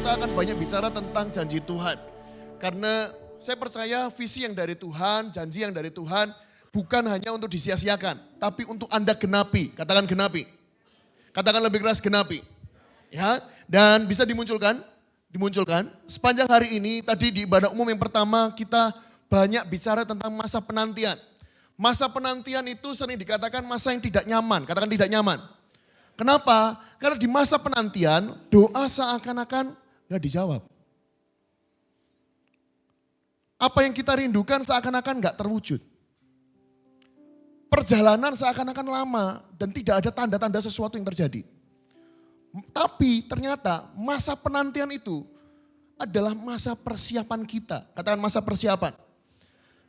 kita akan banyak bicara tentang janji Tuhan. Karena saya percaya visi yang dari Tuhan, janji yang dari Tuhan bukan hanya untuk disia-siakan, tapi untuk Anda genapi. Katakan genapi. Katakan lebih keras genapi. Ya, dan bisa dimunculkan sepanjang hari ini tadi di ibadah umum yang pertama kita banyak bicara tentang masa penantian. Masa penantian itu sering dikatakan masa yang tidak nyaman, katakan tidak nyaman. Kenapa? Karena di masa penantian doa seakan-akan gak dijawab. Apa yang kita rindukan seakan-akan gak terwujud. Perjalanan seakan-akan lama dan tidak ada tanda-tanda sesuatu yang terjadi. Tapi ternyata masa penantian itu adalah masa persiapan kita. Katakan masa persiapan.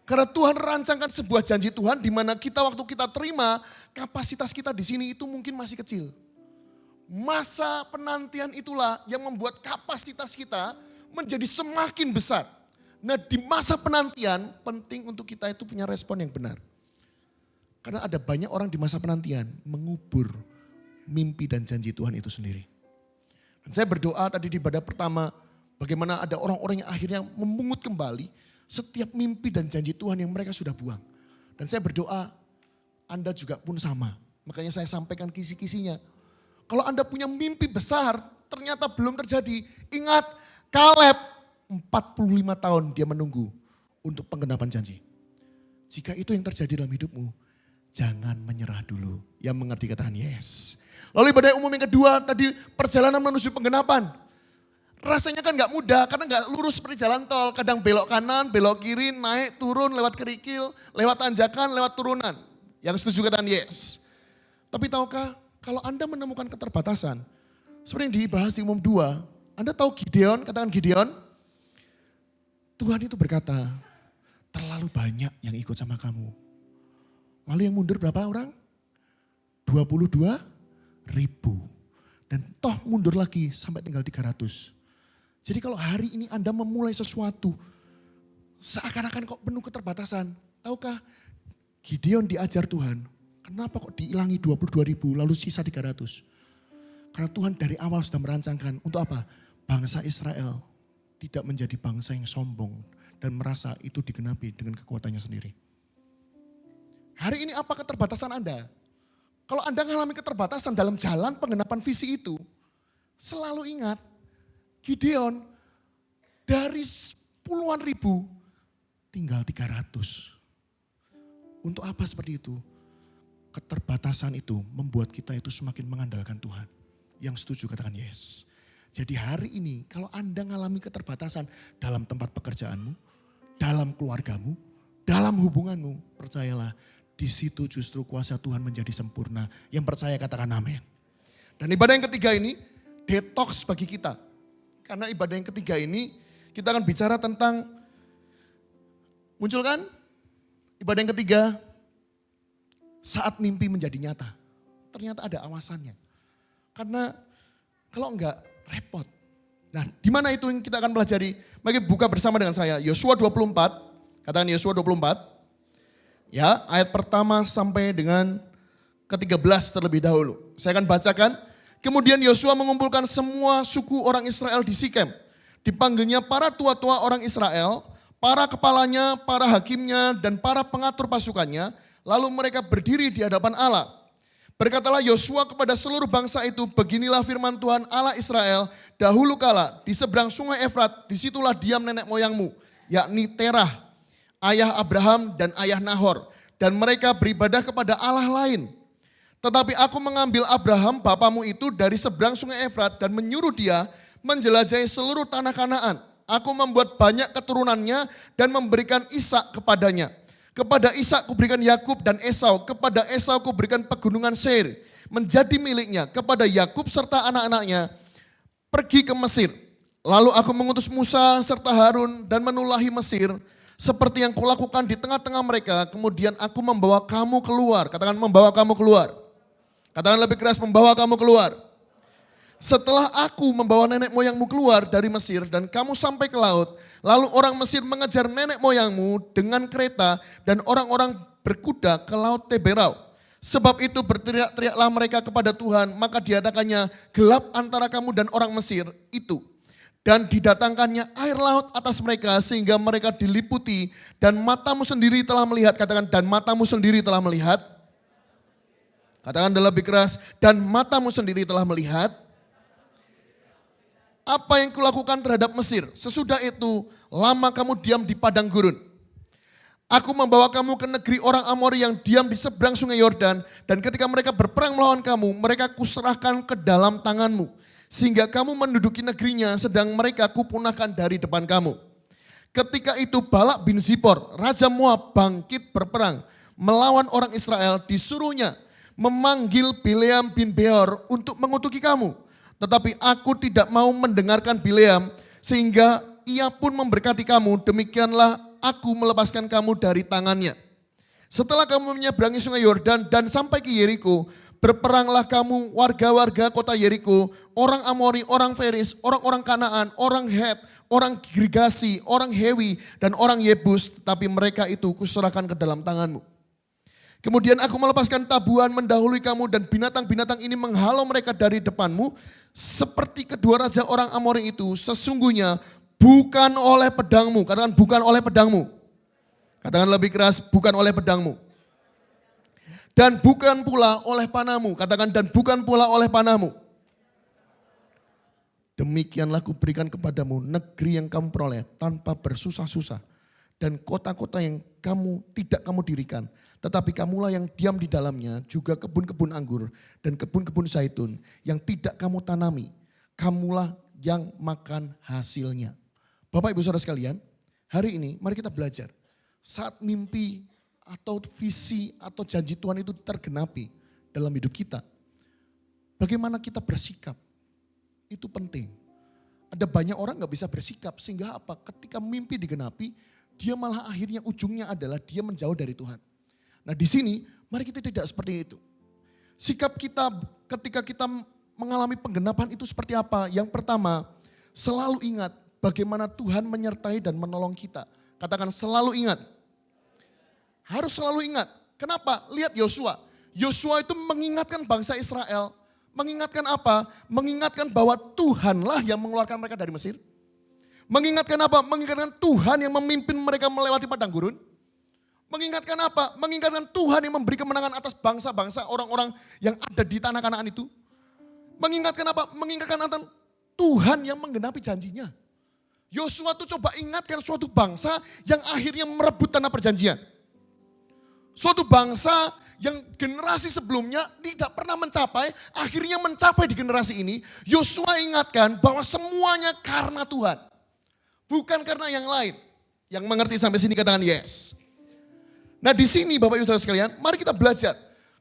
Karena Tuhan rancangkan sebuah janji Tuhan di mana kita waktu kita terima kapasitas kita di sini itu mungkin masih kecil. Masa penantian itulah yang membuat kapasitas kita menjadi semakin besar. Nah di masa penantian penting untuk kita itu punya respon yang benar. Karena ada banyak orang di masa penantian mengubur mimpi dan janji Tuhan itu sendiri. Dan saya berdoa tadi di ibadah pertama bagaimana ada orang-orang yang akhirnya memungut kembali setiap mimpi dan janji Tuhan yang mereka sudah buang. Dan saya berdoa Anda juga pun sama. Makanya saya sampaikan kisi-kisinya. Kalau Anda punya mimpi besar ternyata belum terjadi. Ingat Kaleb 45 tahun dia menunggu untuk penggenapan janji. Jika itu yang terjadi dalam hidupmu, jangan menyerah dulu. Yang mengerti katakan yes. Lalu ibadah umum yang kedua tadi perjalanan menuju penggenapan. Rasanya kan gak mudah karena gak lurus seperti jalan tol. Kadang belok kanan, belok kiri, naik, turun, lewat kerikil, lewat tanjakan, lewat turunan. Yang setuju katakan yes. Tapi tahukah kalau Anda menemukan keterbatasan. Seperti yang dibahas di umum 2. Anda tahu Gideon, katakan Gideon. Tuhan itu berkata, terlalu banyak yang ikut sama kamu. Lalu yang mundur berapa orang? 22.000. Dan toh mundur lagi sampai tinggal 300. Jadi kalau hari ini Anda memulai sesuatu, seakan-akan kok penuh keterbatasan. Tahukah Gideon diajar Tuhan, kenapa kok dihilangi 22.000 lalu sisa 300? Karena Tuhan dari awal sudah merancangkan untuk apa? Bangsa Israel tidak menjadi bangsa yang sombong dan merasa itu digenapi dengan kekuatannya sendiri. Hari ini apa keterbatasan Anda? Kalau Anda mengalami keterbatasan dalam jalan penggenapan visi itu, selalu ingat Gideon dari puluhan ribu tinggal 300. Untuk apa seperti itu? Keterbatasan itu membuat kita itu semakin mengandalkan Tuhan. Yang setuju katakan yes. Jadi hari ini kalau Anda mengalami keterbatasan dalam tempat pekerjaanmu, dalam keluargamu, dalam hubunganmu, percayalah di situ justru kuasa Tuhan menjadi sempurna. Yang percaya katakan amin. Dan ibadah yang ketiga ini detox bagi kita. Karena ibadah yang ketiga ini kita akan bicara tentang, muncul kan? Ibadah yang ketiga, saat mimpi menjadi nyata. Ternyata ada awasannya. Karena kalau enggak repot. Nah di mana itu yang kita akan pelajari? Mari buka bersama dengan saya. Yosua 24, katakan Yosua 24. Ya, ayat pertama sampai dengan ke-13 terlebih dahulu. Saya akan bacakan. Kemudian Yosua mengumpulkan semua suku orang Israel di Sikem. Dipanggilnya para tua-tua orang Israel, para kepalanya, para hakimnya, dan para pengatur pasukannya. Lalu mereka berdiri di hadapan Allah. Berkatalah Yosua kepada seluruh bangsa itu, beginilah firman Tuhan Allah Israel, dahulu kala di seberang sungai Efrat, disitulah diam nenek moyangmu, yakni Terah, ayah Abraham dan ayah Nahor. Dan mereka beribadah kepada Allah lain. Tetapi aku mengambil Abraham bapamu itu dari seberang sungai Efrat dan menyuruh dia menjelajahi seluruh tanah Kanaan. Aku membuat banyak keturunannya dan memberikan Ishak kepadanya. Kepada Ishak kuberikan Yakub dan Esau. Kepada Esau kuberikan pegunungan Seir menjadi miliknya. Kepada Yakub serta anak-anaknya pergi ke Mesir. Lalu aku mengutus Musa serta Harun dan menulahi Mesir. Seperti yang kulakukan di tengah-tengah mereka. Kemudian aku membawa kamu keluar. Katakan membawa kamu keluar. Katakan lebih keras, membawa kamu keluar. Setelah aku membawa nenek moyangmu keluar dari Mesir dan kamu sampai ke laut. Lalu orang Mesir mengejar nenek moyangmu dengan kereta dan orang-orang berkuda ke laut Teberau. Sebab itu berteriak-teriaklah mereka kepada Tuhan, maka diadakannya gelap antara kamu dan orang Mesir itu. Dan didatangkannya air laut atas mereka sehingga mereka diliputi. Dan matamu sendiri telah melihat, katakan dan matamu sendiri telah melihat. Katakan lebih keras, dan matamu sendiri telah melihat apa yang kulakukan terhadap Mesir. Sesudah itu lama kamu diam di padang gurun. Aku membawa kamu ke negeri orang Amori yang diam di seberang sungai Yordan. Dan ketika mereka berperang melawan kamu, mereka kuserahkan ke dalam tanganmu. Sehingga kamu menduduki negerinya, sedang mereka kupunahkan dari depan kamu. Ketika itu Balak bin Zipor, Raja Moab bangkit berperang melawan orang Israel, disuruhnya memanggil Bileam bin Beor untuk mengutuki kamu. Tetapi aku tidak mau mendengarkan Bileam, sehingga ia pun memberkati kamu, demikianlah aku melepaskan kamu dari tangannya. Setelah kamu menyeberangi sungai Yordan dan sampai ke Yeriko, berperanglah kamu warga-warga kota Yeriko, orang Amori, orang Feris, orang-orang Kanaan, orang Het, orang Girgasi, orang Hewi, dan orang Yebus, tetapi mereka itu kuserahkan ke dalam tanganmu. Kemudian aku melepaskan tabuhan mendahului kamu dan binatang-binatang ini menghalau mereka dari depanmu, seperti kedua raja orang Amori itu, sesungguhnya bukan oleh pedangmu, katakan bukan oleh pedangmu. Katakan lebih keras, bukan oleh pedangmu. Dan bukan pula oleh panahmu, katakan dan bukan pula oleh panahmu. Demikianlah kuberikan kepadamu negeri yang kamu peroleh tanpa bersusah-susah. Dan kota-kota yang tidak kamu dirikan. Tetapi kamulah yang diam di dalamnya, juga kebun-kebun anggur dan kebun-kebun zaitun yang tidak kamu tanami. Kamulah yang makan hasilnya. Bapak Ibu Saudara sekalian, hari ini mari kita belajar. Saat mimpi atau visi atau janji Tuhan itu tergenapi dalam hidup kita. Bagaimana kita bersikap, itu penting. Ada banyak orang gak bisa bersikap sehingga apa? Ketika mimpi digenapi, dia malah akhirnya ujungnya adalah dia menjauh dari Tuhan. Nah di sini mari kita tidak seperti itu. Sikap kita ketika kita mengalami penggenapan itu seperti apa? Yang pertama, selalu ingat bagaimana Tuhan menyertai dan menolong kita. Katakan selalu ingat. Harus selalu ingat. Kenapa? Lihat Yosua. Yosua itu mengingatkan bangsa Israel. Mengingatkan apa? Mengingatkan bahwa Tuhanlah yang mengeluarkan mereka dari Mesir. Mengingatkan apa? Mengingatkan Tuhan yang memimpin mereka melewati padang gurun. Mengingatkan apa? Mengingatkan Tuhan yang memberi kemenangan atas bangsa-bangsa orang-orang yang ada di tanah Kanaan itu. Mengingatkan apa? Mengingatkan Tuhan yang menggenapi janjinya. Yosua tuh coba ingatkan suatu bangsa yang akhirnya merebut tanah perjanjian. Suatu bangsa yang generasi sebelumnya tidak pernah mencapai, akhirnya mencapai di generasi ini. Yosua ingatkan bahwa semuanya karena Tuhan. Bukan karena yang lain. Yang mengerti sampai sini katakan yes. Nah di sini Bapak Ibu Saudara sekalian, mari kita belajar.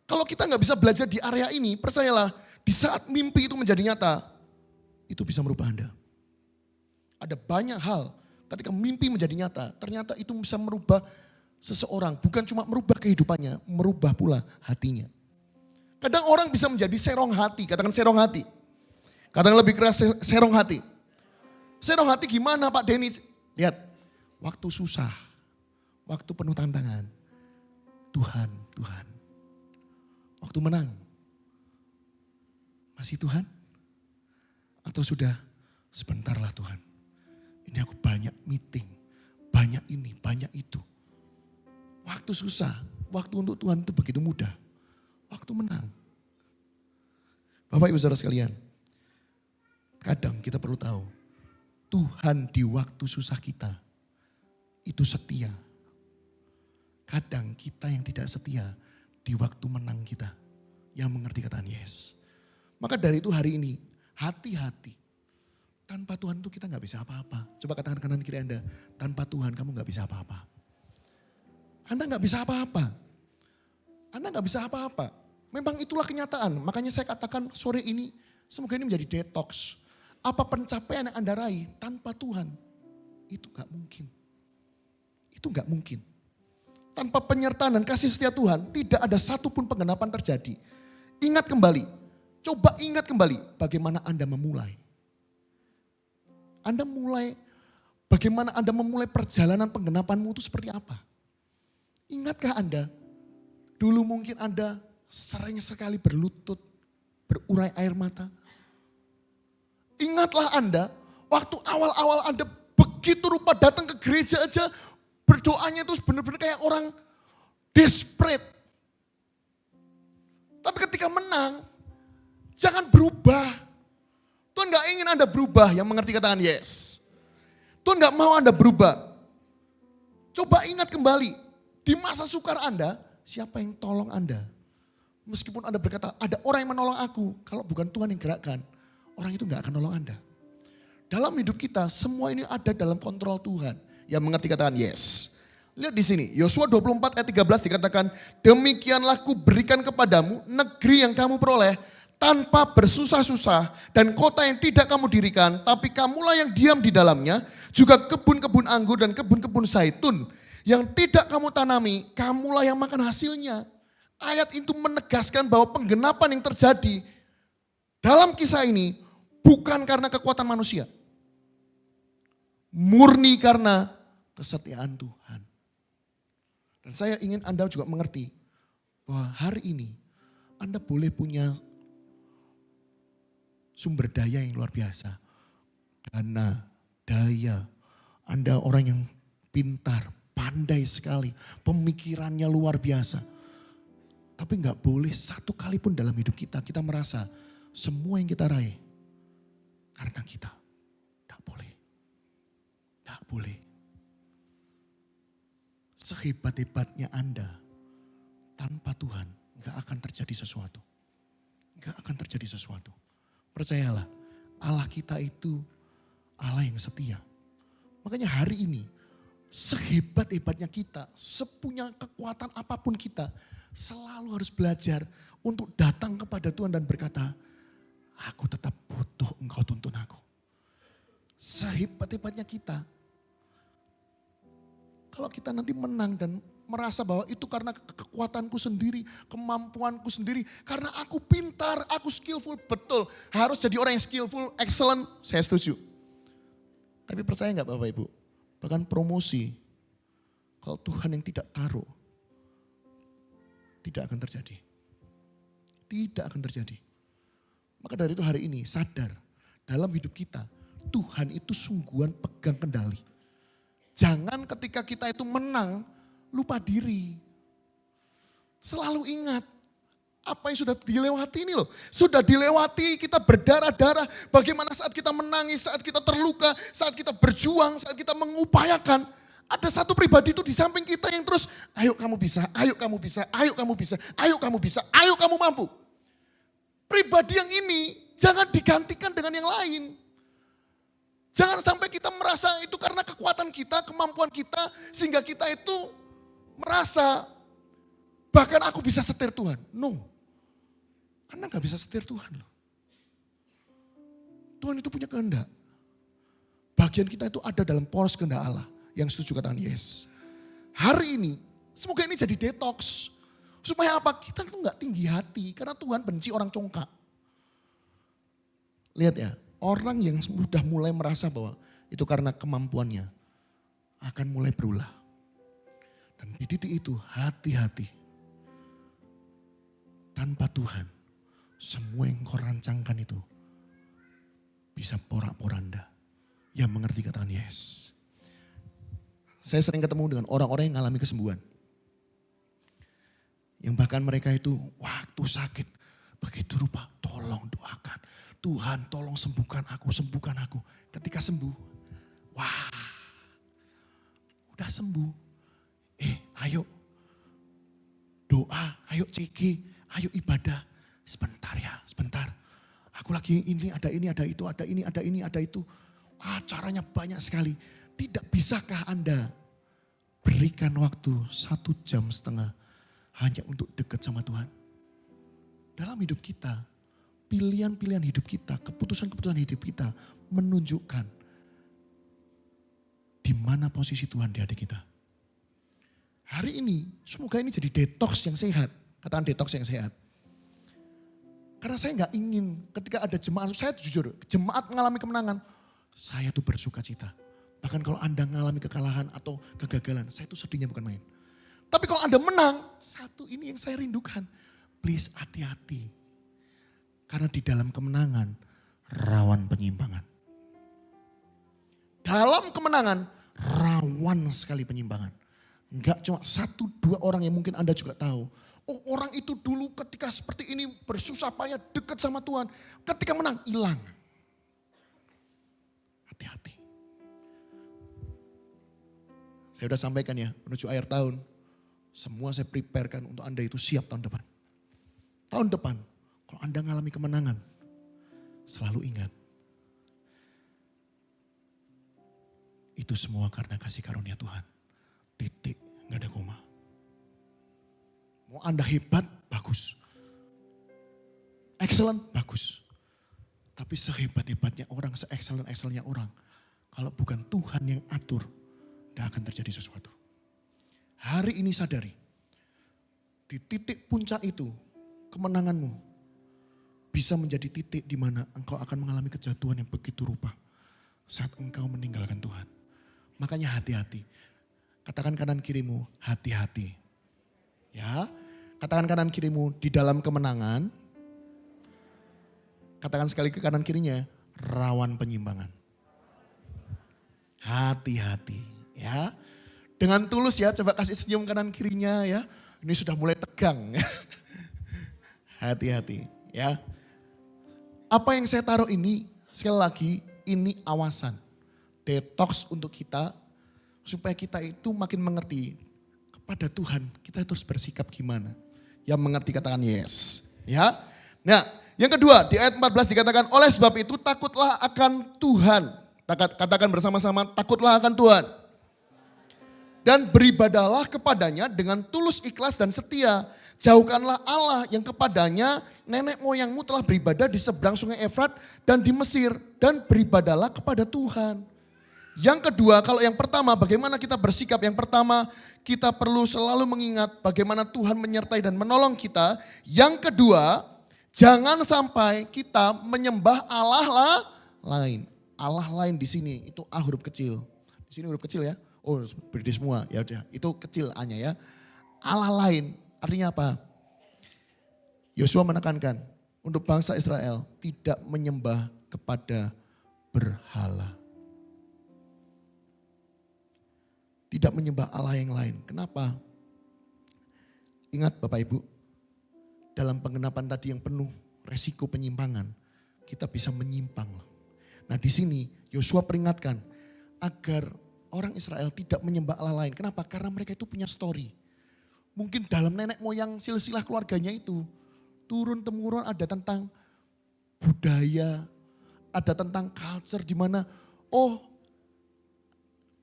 Kalau kita nggak bisa belajar di area ini, percayalah di saat mimpi itu menjadi nyata, itu bisa merubah Anda. Ada banyak hal ketika mimpi menjadi nyata, ternyata itu bisa merubah seseorang. Bukan cuma merubah kehidupannya, merubah pula hatinya. Kadang orang bisa menjadi serong hati, katakan serong hati. Kadang lebih keras serong hati. Serong hati gimana Pak Denny? Lihat, waktu susah, waktu penuh tantangan, Tuhan. Waktu menang, masih Tuhan? Atau sudah sebentarlah Tuhan. Ini aku banyak meeting, banyak ini, banyak itu. Waktu susah, waktu untuk Tuhan itu begitu mudah. Waktu menang. Bapak Ibu Saudara sekalian, kadang kita perlu tahu, Tuhan di waktu susah kita itu setia. Kadang kita yang tidak setia di waktu menang kita, yang mengerti katakan yes. Maka dari itu hari ini, hati-hati. Tanpa Tuhan itu kita gak bisa apa-apa. Coba katakan kanan kiri Anda, tanpa Tuhan kamu gak bisa apa-apa. Anda gak bisa apa-apa. Anda gak bisa apa-apa. Memang itulah kenyataan. Makanya saya katakan sore ini, semoga ini menjadi detox. Apa pencapaian yang Anda raih tanpa Tuhan, itu gak mungkin. Itu gak mungkin. Tanpa penyertaan dan kasih setia Tuhan, tidak ada satupun penggenapan terjadi. Ingat kembali, coba ingat kembali bagaimana Anda memulai. Bagaimana Anda memulai perjalanan penggenapanmu itu seperti apa? Ingatkah Anda, dulu mungkin Anda sering sekali berlutut, berurai air mata. Ingatlah Anda, Waktu awal-awal Anda begitu rupa datang ke gereja aja, berdoanya itu benar-benar kayak orang desperate. Tapi ketika menang, jangan berubah. Tuhan gak ingin Anda berubah, yang mengerti katakan yes. Tuhan gak mau Anda berubah. Coba ingat kembali, di masa sukar Anda, siapa yang tolong Anda? Meskipun Anda berkata, ada orang yang menolong aku. Kalau bukan Tuhan yang gerakkan, orang itu gak akan nolong Anda. Dalam hidup kita, semua ini ada dalam kontrol Tuhan. Yang mengerti katakan yes. Lihat di sini, Yosua 24 ayat 13 dikatakan, demikianlah ku berikan kepadamu negeri yang kamu peroleh tanpa bersusah-susah dan kota yang tidak kamu dirikan, tapi kamulah yang diam di dalamnya, juga kebun-kebun anggur dan kebun-kebun zaitun yang tidak kamu tanami, kamulah yang makan hasilnya. Ayat itu menegaskan bahwa penggenapan yang terjadi dalam kisah ini bukan karena kekuatan manusia. Murni karena kesetiaan Tuhan. Dan saya ingin Anda juga mengerti bahwa hari ini Anda boleh punya sumber daya yang luar biasa. Dana, daya. Anda orang yang pintar, pandai sekali. Pemikirannya luar biasa. Tapi gak boleh satu kali pun dalam hidup kita merasa semua yang kita raih karena kita. Gak boleh. Gak boleh. Sehebat-hebatnya Anda tanpa Tuhan gak akan terjadi sesuatu. Gak akan terjadi sesuatu. Percayalah, Allah kita itu Allah yang setia. Makanya hari ini, sehebat-hebatnya kita, sepunya kekuatan apapun kita, selalu harus belajar untuk datang kepada Tuhan dan berkata, aku tetap butuh engkau tuntun aku. Sehebat-hebatnya kita, kalau kita nanti menang dan merasa bahwa itu karena kekuatanku sendiri, kemampuanku sendiri, karena aku pintar, aku skillful, betul. Harus jadi orang yang skillful, excellent, saya setuju. Tapi percaya gak Bapak Ibu, bahkan promosi, kalau Tuhan yang tidak taruh, tidak akan terjadi. Tidak akan terjadi. Maka dari itu hari ini sadar, dalam hidup kita, Tuhan itu sungguhan pegang kendali. Jangan ketika kita itu menang, lupa diri. Selalu ingat apa yang sudah dilewati ini loh. Sudah dilewati, kita berdarah-darah. Bagaimana saat kita menangis, saat kita terluka, saat kita berjuang, saat kita mengupayakan. Ada satu pribadi itu di samping kita yang terus, ayo kamu bisa, ayo kamu bisa, ayo kamu bisa, ayo kamu bisa, ayo kamu mampu. Pribadi yang ini jangan digantikan dengan yang lain. Jangan sampai kita merasa itu karena kekuatan kita, kemampuan kita, sehingga kita itu merasa bahkan aku bisa setir Tuhan. No, Anda gak bisa setir Tuhan loh. Tuhan itu punya kehendak. Bagian kita itu ada dalam poros kehendak Allah. Yang setuju katakan yes. Hari ini, semoga ini jadi detox. Supaya apa? Kita tuh gak tinggi hati. Karena Tuhan benci orang congkak. Lihat ya, orang yang sudah mulai merasa bahwa itu karena kemampuannya. Akan mulai berulah. Dan di titik itu hati-hati. Tanpa Tuhan, semua yang kau rancangkan itu bisa porak-poranda. Yang mengerti katakan yes. Saya sering ketemu dengan orang-orang yang mengalami kesembuhan. Yang bahkan mereka itu waktu sakit, begitu rupa, tolong doakan. Tuhan tolong sembuhkan aku, sembuhkan aku. Ketika sembuh, wah udah sembuh. Ayo doa, ayo CG, ayo ibadah. Sebentar ya, sebentar. Aku lagi ini, ada itu, ada ini, ada ini, ada itu. Acaranya banyak sekali. Tidak bisakah Anda berikan waktu 1,5 jam hanya untuk dekat sama Tuhan? Dalam hidup kita, pilihan-pilihan hidup kita, keputusan-keputusan hidup kita menunjukkan di mana posisi Tuhan di hati kita. Hari ini, semoga ini jadi detox yang sehat. Katakan detox yang sehat. Karena saya gak ingin ketika ada jemaat, saya jujur, jemaat mengalami kemenangan, saya tuh bersuka cita. Bahkan kalau Anda mengalami kekalahan atau kegagalan, saya tuh sedihnya bukan main. Tapi kalau Anda menang, satu ini yang saya rindukan. Please hati-hati. Karena di dalam kemenangan, rawan penyimpangan. dalam kemenangan rawan sekali penyimpangan. Enggak cuma 1-2 orang yang mungkin Anda juga tahu. Oh, orang itu dulu ketika seperti ini bersusah payah dekat sama Tuhan. Ketika menang hilang. Hati-hati. Saya sudah sampaikan ya, menuju akhir tahun. Semua saya preparekan untuk Anda itu siap tahun depan. Tahun depan, kalau Anda mengalami kemenangan, selalu ingat. Itu semua karena kasih karunia Tuhan. Titik, gak ada koma. Mau Anda hebat, bagus. Excellent, bagus. Tapi sehebat-hebatnya orang, se-excellent-excellentnya orang. Kalau bukan Tuhan yang atur, tidak akan terjadi sesuatu. Hari ini sadari, di titik puncak itu, kemenanganmu bisa menjadi titik di mana engkau akan mengalami kejatuhan yang begitu rupa saat engkau meninggalkan Tuhan. Makanya hati-hati. Katakan kanan kirimu, hati-hati. Ya, katakan kanan kirimu di dalam kemenangan. Katakan sekali ke kanan kirinya, rawan penyimpangan. Hati-hati, ya. Dengan tulus ya, coba kasih senyum kanan kirinya ya. Ini sudah mulai tegang. Hati-hati, ya. Apa yang saya taruh ini, sekali lagi, ini awasan. Detox untuk kita, supaya kita itu makin mengerti kepada Tuhan, kita harus bersikap gimana. Yang mengerti katakan yes. Ya. Nah, yang kedua di ayat 14 dikatakan, oleh sebab itu takutlah akan Tuhan. Katakan bersama-sama, takutlah akan Tuhan. Dan beribadahlah kepadanya dengan tulus ikhlas dan setia. Jauhkanlah Allah yang kepadanya nenek moyangmu telah beribadah di seberang sungai Efrat dan di Mesir. Dan beribadahlah kepada Tuhan. Yang kedua, kalau yang pertama bagaimana kita bersikap. Yang pertama kita perlu selalu mengingat bagaimana Tuhan menyertai dan menolong kita. Yang kedua, jangan sampai kita menyembah Allah lain. Allah lain di sini itu A huruf kecil. Di sini huruf kecil ya. Oh, berdiri semua. Ya udah, itu kecil A-nya ya. Allah lain artinya apa? Yosua menekankan untuk bangsa Israel tidak menyembah kepada berhala. Tidak menyembah Allah yang lain. Kenapa? Ingat Bapak Ibu, dalam penggenapan tadi yang penuh resiko penyimpangan, kita bisa menyimpang. Nah di sini Yosua peringatkan agar orang Israel tidak menyembah Allah lain. Kenapa? Karena mereka itu punya story. Mungkin dalam nenek moyang silsilah keluarganya itu, turun temurun ada tentang budaya, ada tentang culture di mana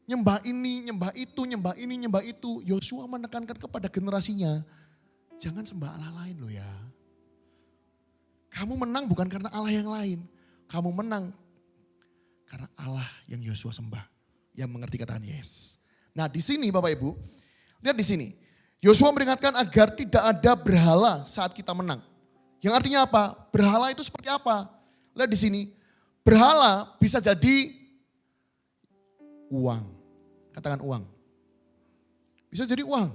nyembah ini, nyembah itu, nyembah ini, nyembah itu. Yosua menekankan kepada generasinya, jangan sembah Allah lain loh ya. Kamu menang bukan karena Allah yang lain. Kamu menang karena Allah yang Yosua sembah. Yang mengerti katakan yes. Nah di sini Bapak Ibu, lihat di sini. Yosua memperingatkan agar tidak ada berhala saat kita menang. Yang artinya apa? Berhala itu seperti apa? Lihat di sini. Berhala bisa jadi uang. Katakan uang. Bisa jadi uang.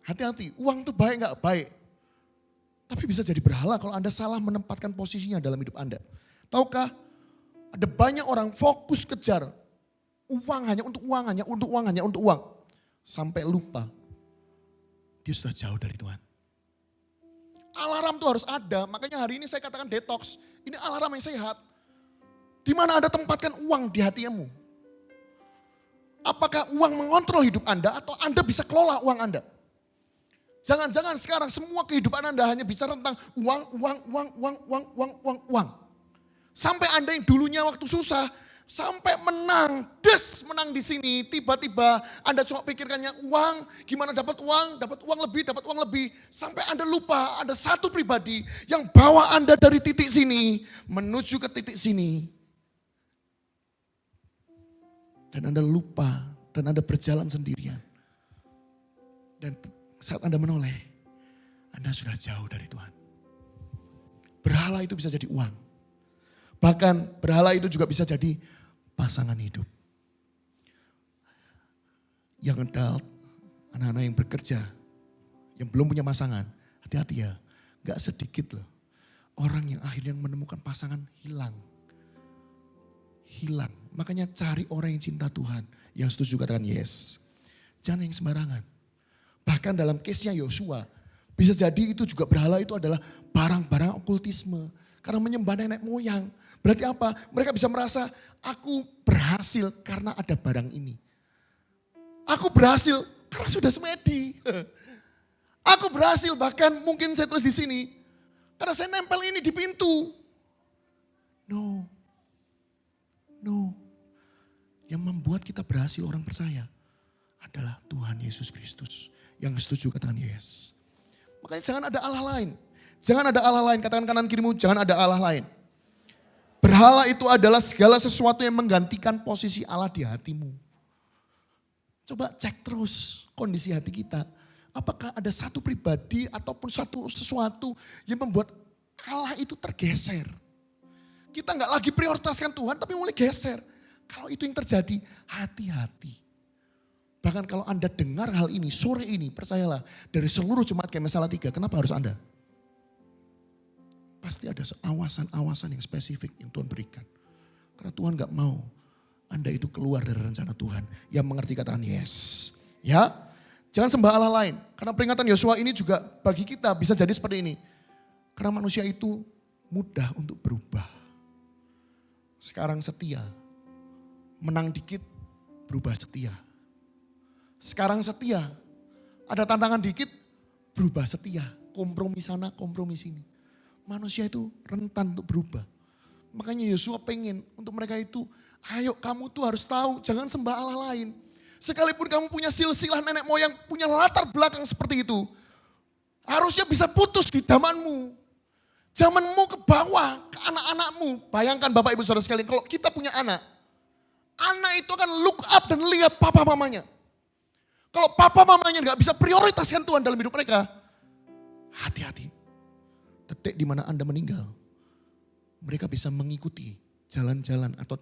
Hati-hati, uang itu baik nggak? Baik. Tapi bisa jadi berhala kalau Anda salah menempatkan posisinya dalam hidup Anda. Tahukah? Ada banyak orang fokus kejar uang hanya untuk uang, hanya untuk uang, hanya untuk uang. Sampai lupa dia sudah jauh dari Tuhan. Alarm itu harus ada, makanya hari ini saya katakan detox. Ini alarm yang sehat. Di mana Anda tempatkan uang di hatimu? Apakah uang mengontrol hidup Anda atau Anda bisa kelola uang Anda? Jangan-jangan sekarang semua kehidupan Anda hanya bicara tentang uang. Sampai Anda yang dulunya waktu susah, sampai menang di sini. Tiba-tiba Anda cuma pikirkannya uang, gimana dapat uang lebih. Sampai Anda lupa ada satu pribadi yang bawa Anda dari titik sini menuju ke titik sini. Dan Anda lupa dan Anda berjalan sendirian. Dan saat Anda menoleh, Anda sudah jauh dari Tuhan. Berhala itu bisa jadi uang. Bahkan berhala itu juga bisa jadi pasangan hidup. Yang adult, anak-anak yang bekerja, yang belum punya pasangan, hati-hati ya. Gak sedikit loh orang yang akhirnya menemukan pasangan hilang. hilang. Makanya cari orang yang cinta Tuhan. Yang setuju katakan yes. Jangan yang sembarangan. Bahkan dalam case-nya Yosua, bisa jadi itu juga berhala itu adalah barang-barang okultisme. Karena menyembah nenek moyang. Berarti apa? Mereka bisa merasa, aku berhasil karena ada barang ini. Aku berhasil karena sudah semedi. Aku berhasil bahkan mungkin saya tulis di sini. Karena saya nempel ini di pintu. No. Yang membuat kita berhasil orang percaya adalah Tuhan Yesus Kristus. Yang setuju katakan yes. Makanya jangan ada Allah lain. Jangan ada Allah lain. Katakan kanan kirimu, jangan ada Allah lain. Berhala itu adalah segala sesuatu yang menggantikan posisi Allah di hatimu. Coba cek terus kondisi hati kita. Apakah ada satu pribadi ataupun sesuatu yang membuat Allah itu tergeser. Kita nggak lagi prioritaskan Tuhan tapi mulai geser. Kalau itu yang terjadi, hati-hati. Bahkan kalau Anda dengar hal ini, sore ini, percayalah, dari seluruh jemaat KMS Salatiga, kenapa harus Anda? Pasti ada awasan-awasan yang spesifik yang Tuhan berikan. Karena Tuhan gak mau Anda itu keluar dari rencana Tuhan. Yang mengerti katakan yes. Ya, jangan sembah Allah lain. Karena peringatan Yosua ini juga bagi kita bisa jadi seperti ini. Karena manusia itu mudah untuk berubah. Sekarang setia, menang dikit berubah setia. Sekarang setia, ada tantangan dikit berubah setia. Kompromi sana, kompromi sini. Manusia itu rentan untuk berubah. Makanya Yosua pengen untuk mereka itu, ayo kamu tuh harus tahu, jangan sembah Allah lain. Sekalipun kamu punya silsilah nenek moyang, punya latar belakang seperti itu. Harusnya bisa putus di zamanmu. Zamanmu ke bawah, ke anak-anakmu. Bayangkan Bapak Ibu Saudara sekalian, kalau kita punya anak itu akan look up dan lihat papa mamanya. Kalau papa mamanya gak bisa prioritaskan Tuhan dalam hidup mereka, hati-hati. Detik di mana Anda meninggal, mereka bisa mengikuti jalan-jalan atau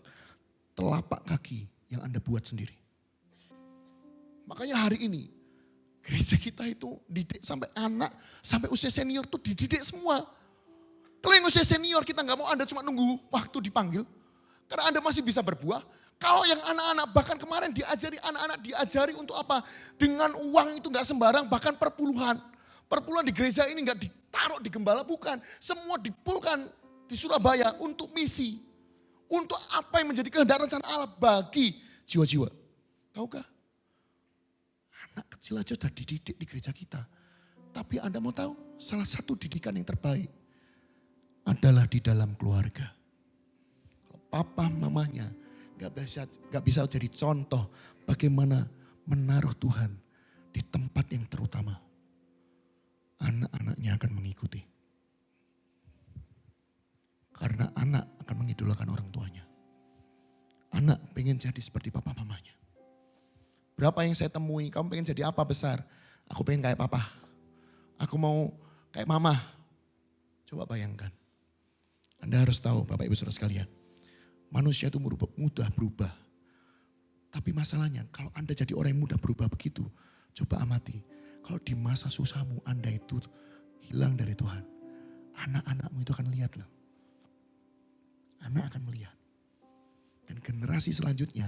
telapak kaki yang Anda buat sendiri. Makanya hari ini, gereja kita itu didik sampai anak, sampai usia senior tuh dididik semua. Kalau yang usia senior kita gak mau Anda cuma nunggu waktu dipanggil, karena Anda masih bisa berbuah. Kalau yang anak-anak, bahkan kemarin diajari anak-anak diajari untuk apa? Dengan uang itu gak sembarang, bahkan perpuluhan. Perpuluhan di gereja ini gak ditaruh di gembala, bukan. Semua dipulkan di Surabaya untuk misi. Untuk apa yang menjadi kehendak rencana Allah bagi jiwa-jiwa. Tahukah? Anak kecil aja sudah dididik di gereja kita. Tapi Anda mau tahu, salah satu didikan yang terbaik adalah di dalam keluarga. Kalau papa mamanya gak bisa jadi contoh bagaimana menaruh Tuhan di tempat yang terutama. Anak-anaknya akan mengikuti. Karena anak akan mengidolakan orang tuanya. Anak pengen jadi seperti papa mamanya. Berapa yang saya temui, kamu pengen jadi apa besar? Aku pengen kayak papa. Aku mau kayak mama. Coba bayangkan. Anda harus tahu Bapak Ibu Saudara sekalian. Manusia itu mudah berubah. Tapi masalahnya kalau Anda jadi orang yang mudah berubah begitu. Coba amati. Kalau di masa susahmu Anda itu hilang dari Tuhan. Anak-anakmu itu akan lihat loh. Anak akan melihat. Dan generasi selanjutnya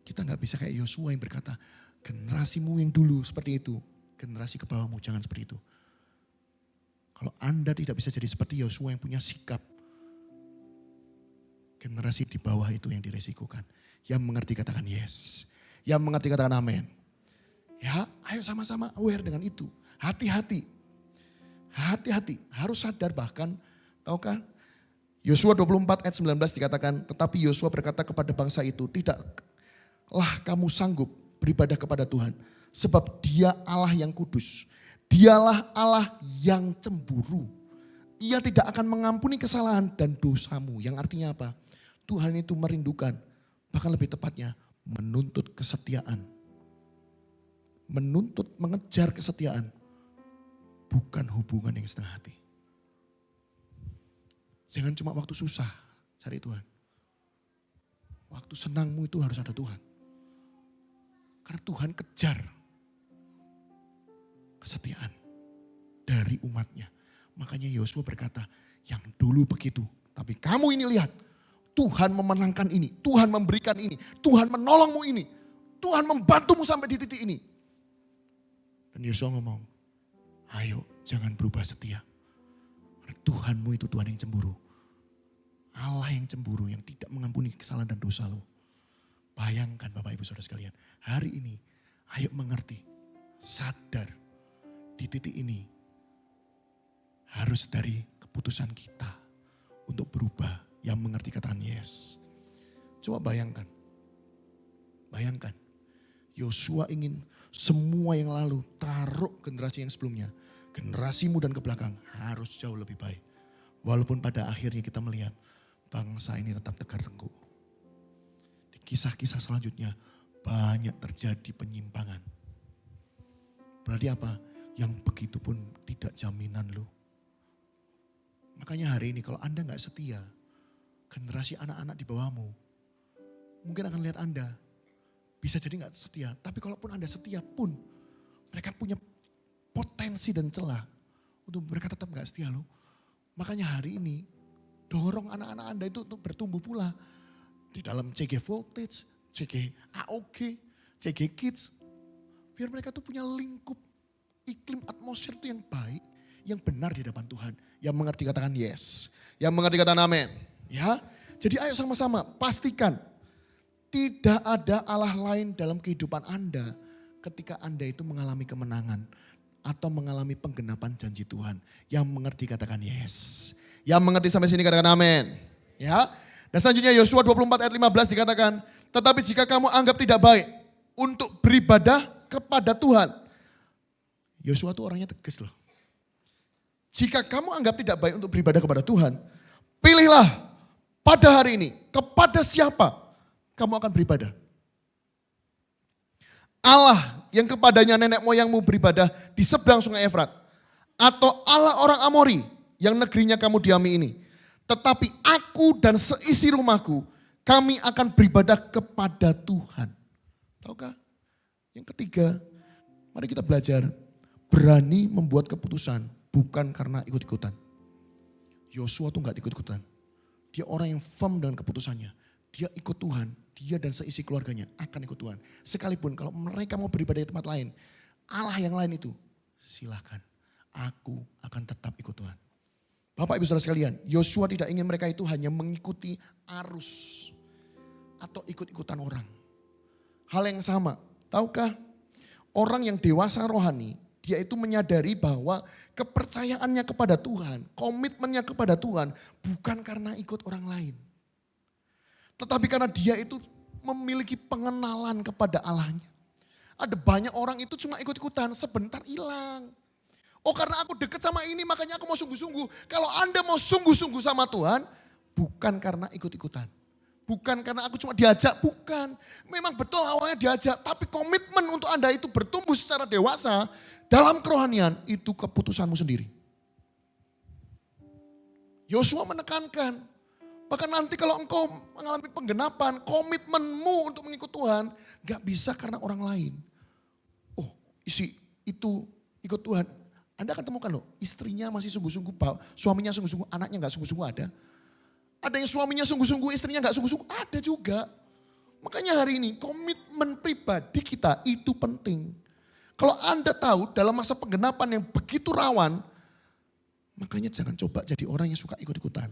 kita gak bisa kayak Yosua yang berkata generasimu yang dulu seperti itu. Generasi ke bawahmu jangan seperti itu. Kalau Anda tidak bisa jadi seperti Yosua yang punya sikap. Generasi di bawah itu yang diresikokan. Yang mengerti katakan yes. Yang mengerti katakan amin. Ya, ayo sama-sama aware dengan itu. Hati-hati. Hati-hati. Harus sadar bahkan, tahukah? Yosua 24 ayat 19 dikatakan, tetapi Yosua berkata kepada bangsa itu, tidaklah kamu sanggup beribadah kepada Tuhan. Sebab dia Allah yang kudus. Dialah Allah yang cemburu. Ia tidak akan mengampuni kesalahan dan dosamu. Yang artinya apa? Tuhan itu merindukan, bahkan lebih tepatnya menuntut kesetiaan. Menuntut, mengejar kesetiaan. Bukan hubungan yang setengah hati. Jangan cuma waktu susah cari Tuhan. Waktu senangmu itu harus ada Tuhan. Karena Tuhan kejar kesetiaan dari umatnya. Makanya Yosua berkata, yang dulu begitu. Tapi kamu ini lihat, Tuhan memenangkan ini, Tuhan memberikan ini, Tuhan menolongmu ini, Tuhan membantumu sampai di titik ini. Dan Yosua ngomong, ayo jangan berubah setia. Tuhanmu itu Tuhan yang cemburu. Allah yang cemburu, yang tidak mengampuni kesalahan dan dosa lo. Bayangkan Bapak Ibu Saudara sekalian, hari ini ayo mengerti, sadar di titik ini harus dari keputusan kita untuk berubah. Yang mengerti katakan yes. Coba bayangkan. Bayangkan. Yosua ingin semua yang lalu taruh generasi yang sebelumnya. Generasimu dan ke belakang harus jauh lebih baik. Walaupun pada akhirnya kita melihat bangsa ini tetap tegar tengkuk. Di kisah-kisah selanjutnya banyak terjadi penyimpangan. Berarti apa? Yang begitu pun tidak jaminan loh. Makanya hari ini kalau Anda gak setia, generasi anak-anak di bawahmu mungkin akan lihat Anda bisa jadi gak setia. Tapi kalaupun Anda setia pun mereka punya potensi dan celah untuk mereka tetap gak setia loh. Makanya hari ini dorong anak-anak Anda itu untuk bertumbuh pula di dalam CG Voltage, CG AOG, CG Kids. Biar mereka tuh punya lingkup iklim atmosfer itu yang baik, yang benar di hadapan Tuhan. Yang mengerti katakan yes, yang mengerti katakan amin. Ya, jadi ayo sama-sama pastikan tidak ada Allah lain dalam kehidupan Anda ketika Anda itu mengalami kemenangan atau mengalami penggenapan janji Tuhan. Yang mengerti katakan yes. Yang mengerti sampai sini katakan amin. Ya. Dan selanjutnya Yosua 24 ayat 15 dikatakan, tetapi jika kamu anggap tidak baik untuk beribadah kepada Tuhan. Yosua itu orangnya tegas loh. Jika kamu anggap tidak baik untuk beribadah kepada Tuhan, pilihlah pada hari ini, kepada siapa kamu akan beribadah? Allah yang kepadanya nenek moyangmu beribadah di seberang sungai Efrat. Atau Allah orang Amori yang negerinya kamu diami ini. Tetapi aku dan seisi rumahku, kami akan beribadah kepada Tuhan. Tahukah? Yang ketiga, mari kita belajar berani membuat keputusan bukan karena ikut-ikutan. Yosua tuh gak ikut-ikutan. Dia orang yang firm dengan keputusannya. Dia ikut Tuhan, dia dan seisi keluarganya akan ikut Tuhan. Sekalipun kalau mereka mau beribadah di tempat lain, Allah yang lain itu, silakan. Aku akan tetap ikut Tuhan. Bapak Ibu Saudara sekalian, Yosua tidak ingin mereka itu hanya mengikuti arus atau ikut-ikutan orang. Hal yang sama, tahukah orang yang dewasa rohani, dia itu menyadari bahwa kepercayaannya kepada Tuhan, komitmennya kepada Tuhan bukan karena ikut orang lain. Tetapi karena dia itu memiliki pengenalan kepada Allahnya. Ada banyak orang itu cuma ikut-ikutan, sebentar hilang. Oh karena aku dekat sama ini makanya aku mau sungguh-sungguh. Kalau Anda mau sungguh-sungguh sama Tuhan, bukan karena ikut-ikutan. Bukan karena aku cuma diajak, bukan. Memang betul awalnya diajak, tapi komitmen untuk Anda itu bertumbuh secara dewasa dalam kerohanian, itu keputusanmu sendiri. Yosua menekankan, bahkan nanti kalau engkau mengalami penggenapan, komitmenmu untuk mengikut Tuhan, gak bisa karena orang lain. Oh isi itu ikut Tuhan, Anda akan temukan loh, istrinya masih sungguh-sungguh, suaminya sungguh-sungguh, anaknya gak sungguh-sungguh ada. Ada yang suaminya sungguh-sungguh, istrinya gak sungguh-sungguh, ada juga. Makanya hari ini komitmen pribadi kita itu penting. Kalau Anda tahu dalam masa penggenapan yang begitu rawan, makanya jangan coba jadi orang yang suka ikut-ikutan.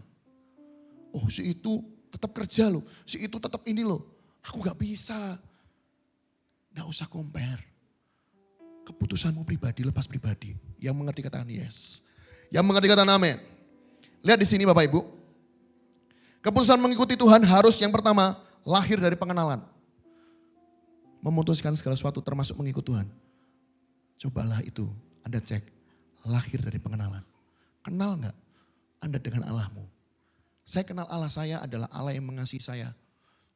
Oh si itu tetap kerja loh, si itu tetap ini loh. Aku gak bisa. Gak usah compare. Keputusanmu pribadi, lepas pribadi. Yang mengerti katakan yes. Yang mengerti katakan amin. Lihat di sini Bapak Ibu. Keputusan mengikuti Tuhan harus yang pertama lahir dari pengenalan. Memutuskan segala sesuatu termasuk mengikut Tuhan. Cobalah itu Anda cek. Lahir dari pengenalan. Kenal gak Anda dengan Allahmu? Saya kenal Allah saya adalah Allah yang mengasihi saya.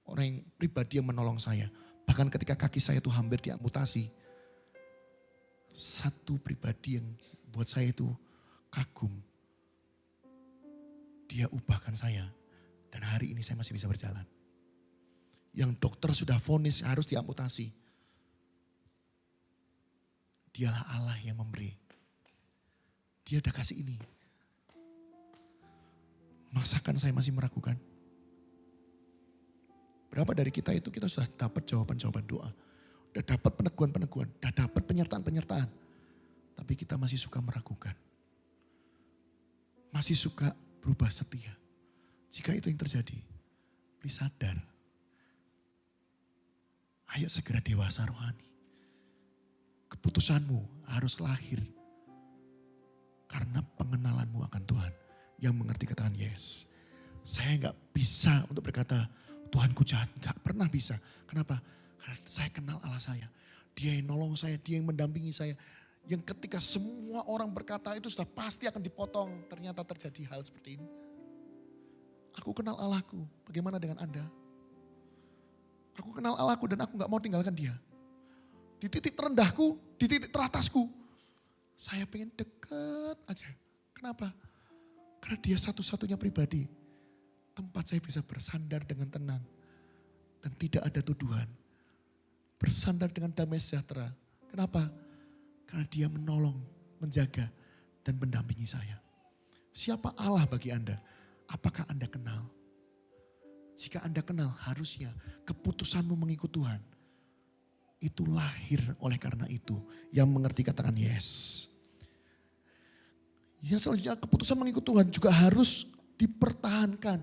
Orang yang pribadi yang menolong saya. Bahkan ketika kaki saya itu hampir diamputasi. Satu pribadi yang buat saya itu kagum. Dia ubahkan saya. Dan hari ini saya masih bisa berjalan. Yang dokter sudah vonis harus diamputasi. Dialah Allah yang memberi. Dia udah kasih ini. Masakan saya masih meragukan. Berapa dari kita itu kita sudah dapat jawaban-jawaban doa. Sudah dapat peneguhan-peneguhan, sudah dapat penyertaan-penyertaan. Tapi kita masih suka meragukan. Masih suka berubah setia. Jika itu yang terjadi, please sadar. Ayo segera dewasa rohani. Keputusanmu harus lahir karena pengenalanmu akan Tuhan. Yang mengerti katakan yes. Saya gak bisa untuk berkata, Tuhanku jahat. Gak pernah bisa. Kenapa? Karena saya kenal Allah saya. Dia yang nolong saya, dia yang mendampingi saya. Yang ketika semua orang berkata itu sudah pasti akan dipotong. Ternyata terjadi hal seperti ini. Aku kenal Allahku. Bagaimana dengan Anda? Aku kenal Allahku dan aku gak mau tinggalkan dia. Di titik terendahku, di titik teratasku. Saya pengen deket aja. Kenapa? Karena dia satu-satunya pribadi. Tempat saya bisa bersandar dengan tenang. Dan tidak ada tuduhan. Bersandar dengan damai sejahtera. Kenapa? Karena dia menolong, menjaga, dan mendampingi saya. Siapa Allah bagi Anda? Apakah Anda kenal? Jika Anda kenal, harusnya keputusanmu mengikut Tuhan. Itu lahir oleh karena itu. Yang mengerti katakan yes. Yang selanjutnya keputusan mengikut Tuhan juga harus dipertahankan.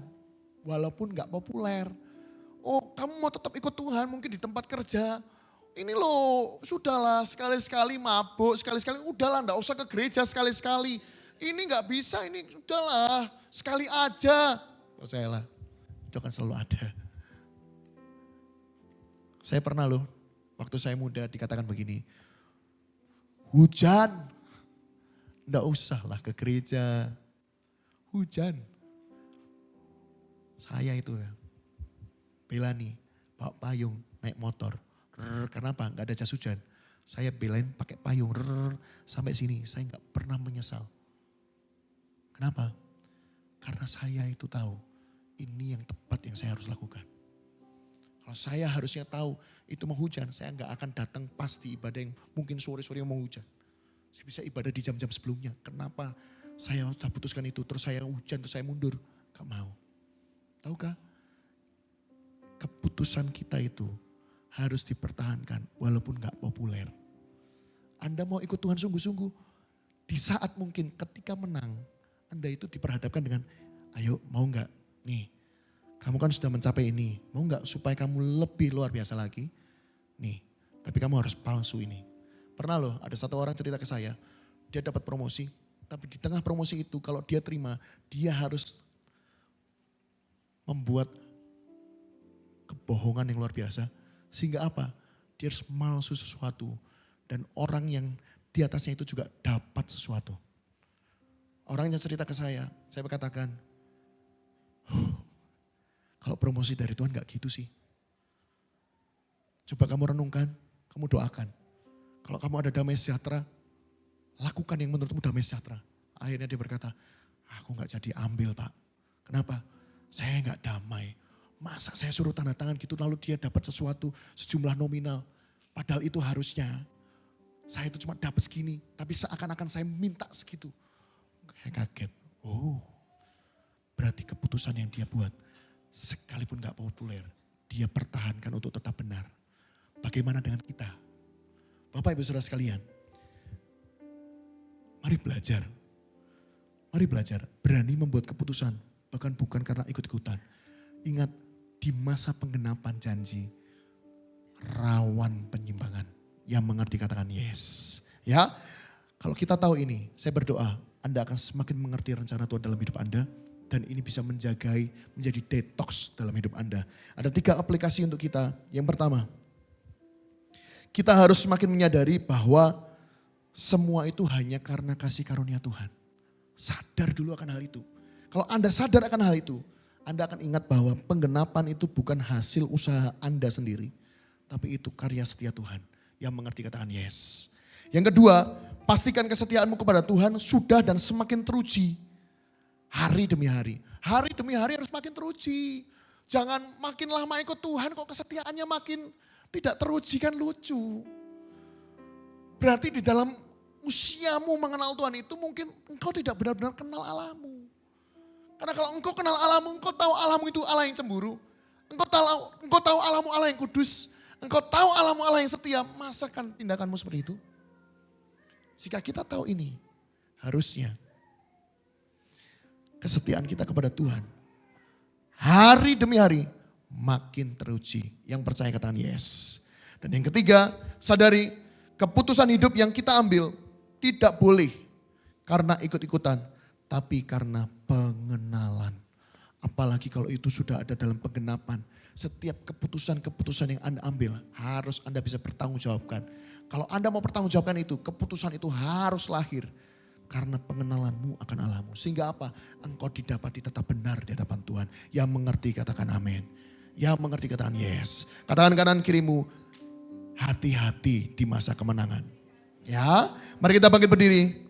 Walaupun gak populer. Oh kamu mau tetap ikut Tuhan mungkin di tempat kerja. Ini loh sudahlah sekali-sekali mabuk, sekali-sekali udahlah gak usah ke gereja sekali-sekali. Ini gak bisa, ini udahlah sekali aja. Percayalah, itu akan selalu ada. Saya pernah loh, waktu saya muda dikatakan begini. Hujan. Nggak usah lah ke gereja. Hujan. Saya itu ya. Belani bawa payung naik motor. Kenapa? Nggak ada jas hujan. Saya belain pakai payung. Sampai sini saya nggak pernah menyesal. Kenapa? Karena saya itu tahu ini yang tepat yang saya harus lakukan. Kalau saya harusnya tahu itu mau hujan, saya nggak akan datang pas di ibadah yang mungkin sore-sore mau hujan. Saya bisa ibadah di jam-jam sebelumnya. Kenapa saya sudah putuskan itu, terus saya hujan, terus saya mundur. Gak mau. Tahukah? Keputusan kita itu harus dipertahankan walaupun gak populer. Anda mau ikut Tuhan sungguh-sungguh. Di saat mungkin ketika menang, Anda itu diperhadapkan dengan, ayo mau gak? Nih, kamu kan sudah mencapai ini. Mau gak supaya kamu lebih luar biasa lagi? Nih, tapi kamu harus palsu ini. Pernah loh ada satu orang cerita ke saya, dia dapat promosi, tapi di tengah promosi itu kalau dia terima, dia harus membuat kebohongan yang luar biasa. Sehingga apa? Dia harus malsu sesuatu. Dan orang yang di atasnya itu juga dapat sesuatu. Orangnya cerita ke saya berkatakan, kalau promosi dari Tuhan gak gitu sih. Coba kamu renungkan, kamu doakan. Kalau kamu ada damai sejahtera, lakukan yang menurutmu damai sejahtera. Akhirnya dia berkata, aku gak jadi ambil Pak. Kenapa? Saya gak damai. Masa saya suruh tanda tangan gitu lalu dia dapat sesuatu sejumlah nominal. Padahal itu harusnya saya itu cuma dapat segini. Tapi seakan-akan saya minta segitu. Saya kaget. Oh berarti keputusan yang dia buat sekalipun gak populer. Dia pertahankan untuk tetap benar. Bagaimana dengan kita? Bapak Ibu Saudara sekalian, mari belajar. Mari belajar, berani membuat keputusan, bahkan bukan karena ikut-ikutan. Ingat, di masa penggenapan janji, rawan penyimpangan. Yang mengerti katakan yes. Ya, kalau kita tahu ini, saya berdoa, Anda akan semakin mengerti rencana Tuhan dalam hidup Anda. Dan ini bisa menjadi detox dalam hidup Anda. Ada 3 aplikasi untuk kita. Yang pertama, kita harus semakin menyadari bahwa semua itu hanya karena kasih karunia Tuhan. Sadar dulu akan hal itu. Kalau Anda sadar akan hal itu, Anda akan ingat bahwa penggenapan itu bukan hasil usaha Anda sendiri. Tapi itu karya setia Tuhan. Yang mengerti katakan yes. Yang kedua, pastikan kesetiaanmu kepada Tuhan sudah dan semakin teruji. Hari demi hari. Hari demi hari harus makin teruji. Jangan makin lama ikut Tuhan kok kesetiaannya makin tidak teruji, kan lucu. Berarti di dalam usiamu mengenal Tuhan itu mungkin engkau tidak benar-benar kenal Allahmu. Karena kalau engkau kenal Allahmu, engkau tahu Allahmu itu Allah yang cemburu. Engkau tahu Allahmu Allah yang kudus. Engkau tahu Allahmu Allah yang setia. Masa kan tindakanmu seperti itu? Jika kita tahu ini, harusnya kesetiaan kita kepada Tuhan hari demi hari makin teruji. Yang percaya katakan yes. Dan yang ketiga, sadari keputusan hidup yang kita ambil tidak boleh karena ikut-ikutan, tapi karena pengenalan. Apalagi kalau itu sudah ada dalam penggenapan. Setiap keputusan-keputusan yang Anda ambil harus Anda bisa bertanggungjawabkan. Kalau Anda mau pertanggungjawabkan itu, keputusan itu harus lahir. Karena pengenalanmu akan Allahmu. Sehingga apa? Engkau didapati tetap benar di hadapan Tuhan. Yang mengerti katakan amin. Yang mengerti katakan yes. Katakan kanan kirimu, hati-hati di masa kemenangan. Ya, mari kita bangkit berdiri.